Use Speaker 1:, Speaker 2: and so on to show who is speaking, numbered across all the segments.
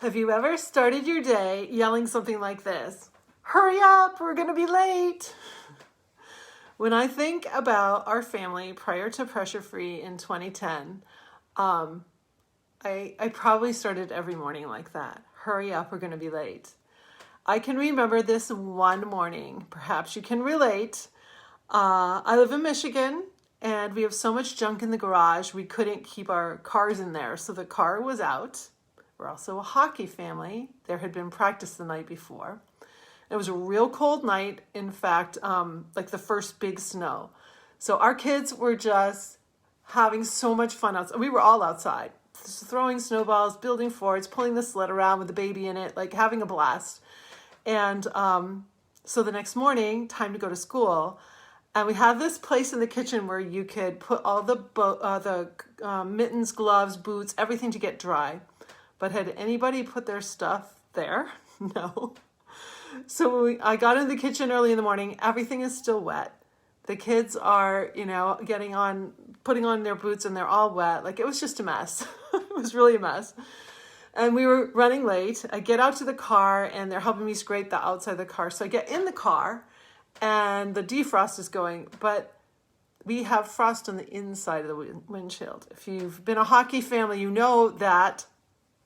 Speaker 1: Have you ever started your day yelling something like this? Hurry up, we're going to be late. When I think about our family prior to Pressure Free in 2010, I probably started every morning like that. Hurry up, we're going to be late. I can remember this one morning. Perhaps you can relate. I live in Michigan, and we have so much junk in the garage, we couldn't keep our cars in there. So the car was out. We're also a hockey family. There had been practice the night before. It was a real cold night. In fact, like the first big snow. So our kids were just having so much fun outside. We were all outside, throwing snowballs, building forts, pulling the sled around with the baby in it, like having a blast. And so the next morning, time to go to school. And we have this place in the kitchen where you could put all the mittens, gloves, boots, everything to get dry. But had anybody put their stuff there? No. So I got in the kitchen early in the morning. Everything is still wet. The kids are, putting on their boots and they're all wet. Like, it was just a mess. It was really a mess. And we were running late. I get out to the car and they're helping me scrape the outside of the car. So I get in the car and the defrost is going, but we have frost on the inside of the windshield. If you've been a hockey family, you know that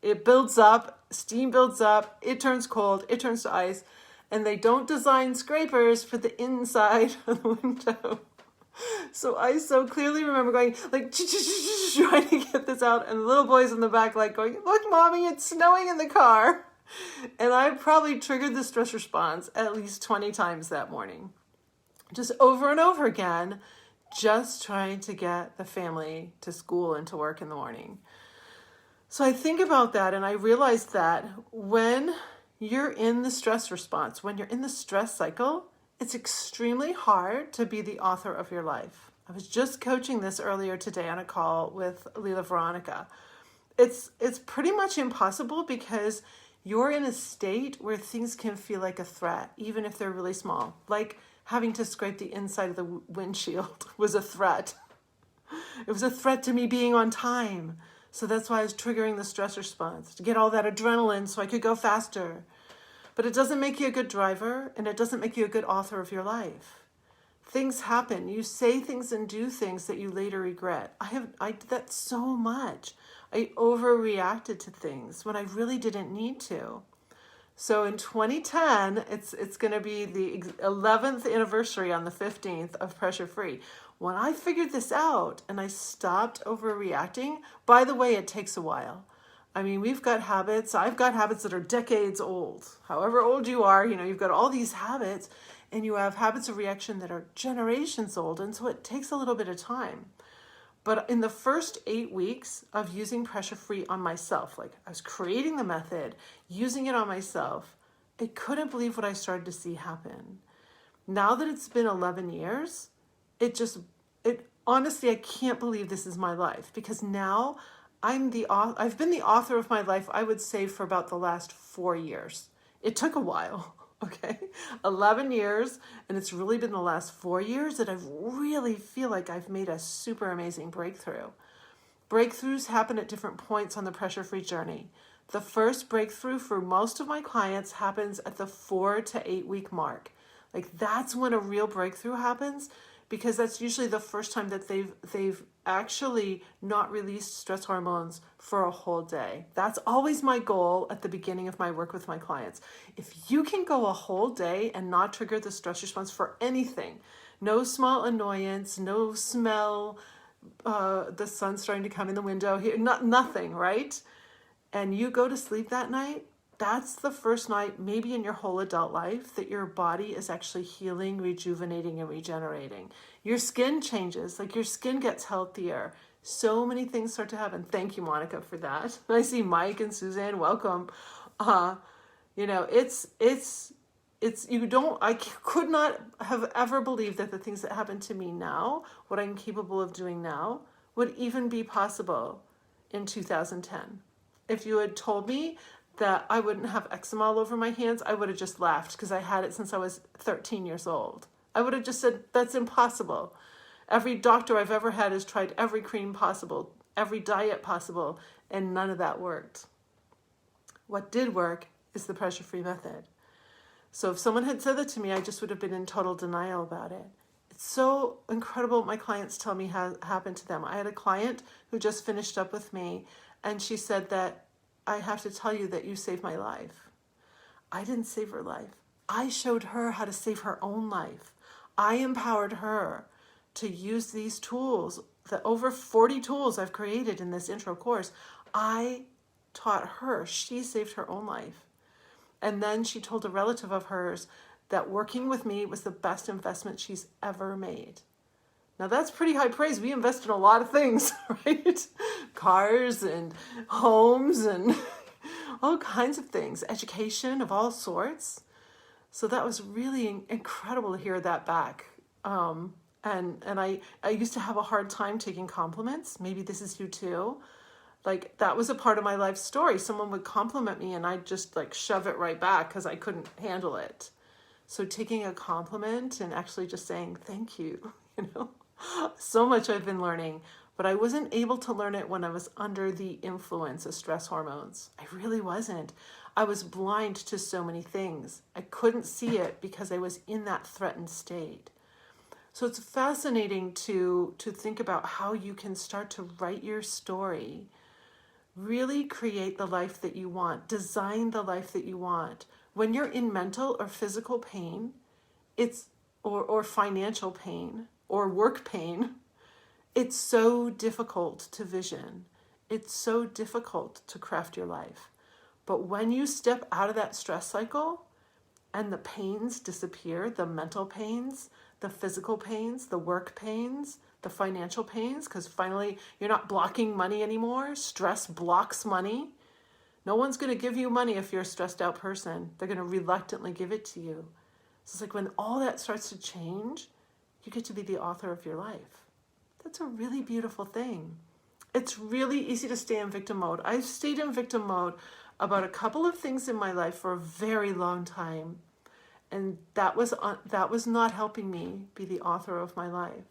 Speaker 1: it builds up, steam builds up, it turns cold, it turns to ice, and they don't design scrapers for the inside of the window. So I so clearly remember going, like, trying to get this out, and the little boys in the back, like, going, look, Mommy, it's snowing in the car. And I probably triggered the stress response at least 20 times that morning. Just over and over again, just trying to get the family to school and to work in the morning. So I think about that and I realize that when you're in the stress response, when you're in the stress cycle, it's extremely hard to be the author of your life. I was just coaching this earlier today on a call with Leela Veronica. It's pretty much impossible because you're in a state where things can feel like a threat, even if they're really small. Like having to scrape the inside of the windshield was a threat. It was a threat to me being on time. So that's why I was triggering the stress response, to get all that adrenaline so I could go faster. But it doesn't make you a good driver, and it doesn't make you a good author of your life. Things happen. You say things and do things that you later regret. I did that so much. I overreacted to things when I really didn't need to. So in 2010, it's going to be the 11th anniversary on the 15th of Pressure Free. When I figured this out and I stopped overreacting, by the way, it takes a while. I mean, we've got habits. I've got habits that are decades old. However old you are, you've got all these habits and you have habits of reaction that are generations old. And so it takes a little bit of time. But in the first 8 weeks of using Pressure Free on myself, like I was creating the method, using it on myself, I couldn't believe what I started to see happen. Now that it's been 11 years, honestly, I can't believe this is my life because now I've been the author of my life, I would say, for about the last 4 years. It took a while, okay? 11 years, and it's really been the last 4 years that I really feel like I've made a super amazing breakthrough. Breakthroughs happen at different points on the pressure-free journey. The first breakthrough for most of my clients happens at the 4 to 8 week mark. Like that's when a real breakthrough happens, because that's usually the first time that they've actually not released stress hormones for a whole day. That's always my goal at the beginning of my work with my clients. If you can go a whole day and not trigger the stress response for anything, no small annoyance, no smell, the sun starting to come in the window here, nothing, right? And you go to sleep that night, that's the first night, maybe in your whole adult life, that your body is actually healing, rejuvenating, and regenerating. Your skin changes, like your skin gets healthier. So many things start to happen. Thank you, Monica, for that. I see Mike and Suzanne, welcome. I could not have ever believed that the things that happen to me now, what I'm capable of doing now, would even be possible in 2010. If you had told me that I wouldn't have eczema all over my hands, I would have just laughed because I had it since I was 13 years old. I would have just said, that's impossible. Every doctor I've ever had has tried every cream possible, every diet possible, and none of that worked. What did work is the pressure-free method. So if someone had said that to me, I just would have been in total denial about it. It's so incredible what my clients tell me has happened to them. I had a client who just finished up with me, and she said that, I have to tell you that you saved my life. I didn't save her life. I showed her how to save her own life. I empowered her to use these tools, the over 40 tools I've created in this intro course. I taught her. She saved her own life. And then she told a relative of hers that working with me was the best investment she's ever made. Now that's pretty high praise. We invest in a lot of things, right? Cars and homes and all kinds of things, education of all sorts. So that was really incredible to hear that back. And I used to have a hard time taking compliments. Maybe this is you too. Like that was a part of my life story. Someone would compliment me and I'd just like shove it right back because I couldn't handle it. So taking a compliment and actually just saying thank you, so much I've been learning, but I wasn't able to learn it when I was under the influence of stress hormones. I really wasn't. I was blind to so many things. I couldn't see it because I was in that threatened state. So it's fascinating to think about how you can start to write your story, really create the life that you want, design the life that you want. When you're in mental or physical pain, or financial pain or work pain, it's so difficult to vision. It's so difficult to craft your life. But when you step out of that stress cycle and the pains disappear, the mental pains, the physical pains, the work pains, the financial pains, because finally you're not blocking money anymore. Stress blocks money. No one's going to give you money if you're a stressed out person. They're going to reluctantly give it to you. So it's like when all that starts to change, you get to be the author of your life. That's a really beautiful thing. It's really easy to stay in victim mode. I've stayed in victim mode about a couple of things in my life for a very long time. And that was not helping me be the author of my life.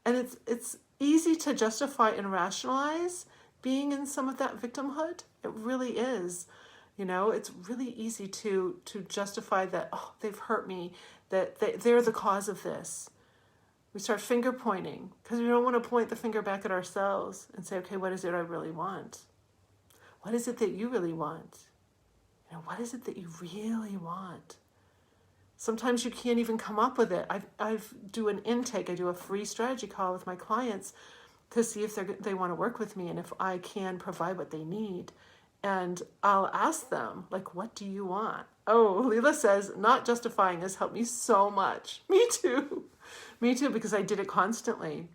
Speaker 1: And it's easy to justify and rationalize being in some of that victimhood. It really is. It's really easy to justify that, oh, they've hurt me, that they're the cause of this. We start finger pointing because we don't want to point the finger back at ourselves and say, okay, what is it I really want? What is it that you really want? What is it that you really want? Sometimes you can't even come up with it. I do an intake. I do a free strategy call with my clients to see if they want to work with me and if I can provide what they need. And I'll ask them, like, what do you want? Oh, Leela says, not justifying has helped me so much. Me too. Me too, because I did it constantly.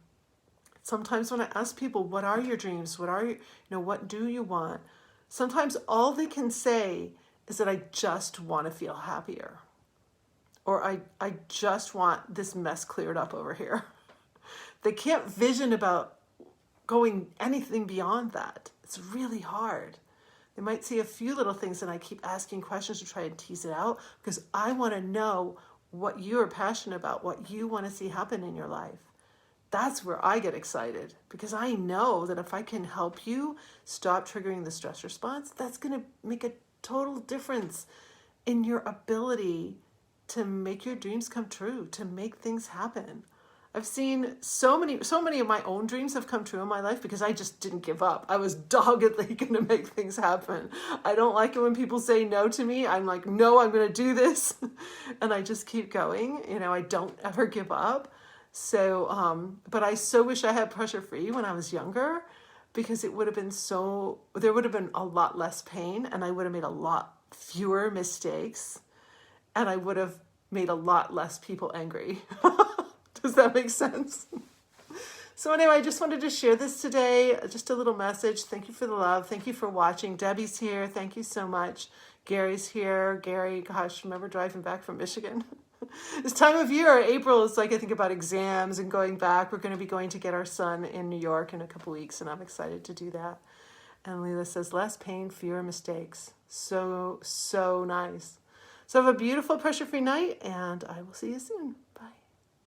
Speaker 1: Sometimes when I ask people, what are your dreams? What do you want? Sometimes all they can say is that I just want to feel happier. Or I just want this mess cleared up over here. They can't vision about going anything beyond that. It's really hard. They might see a few little things and I keep asking questions to try and tease it out because I want to know what you're passionate about, what you want to see happen in your life. That's where I get excited because I know that if I can help you stop triggering the stress response, that's going to make a total difference in your ability to make your dreams come true, to make things happen. I've seen so many of my own dreams have come true in my life because I just didn't give up. I was doggedly going to make things happen. I don't like it when people say no to me. I'm like, no, I'm going to do this. And I just keep going. I don't ever give up. So, but I so wish I had pressure-free when I was younger because there would have been a lot less pain and I would have made a lot fewer mistakes and I would have made a lot less people angry. Does that make sense? So anyway, I just wanted to share this today. Just a little message. Thank you for the love. Thank you for watching. Debbie's here. Thank you so much. Gary's here. Gary, gosh, remember driving back from Michigan? This time of year, April, is like I think about exams and going back. We're going to be going to get our son in New York in a couple weeks, and I'm excited to do that. And Leela says, less pain, fewer mistakes. So, so nice. So have a beautiful pressure-free night, and I will see you soon.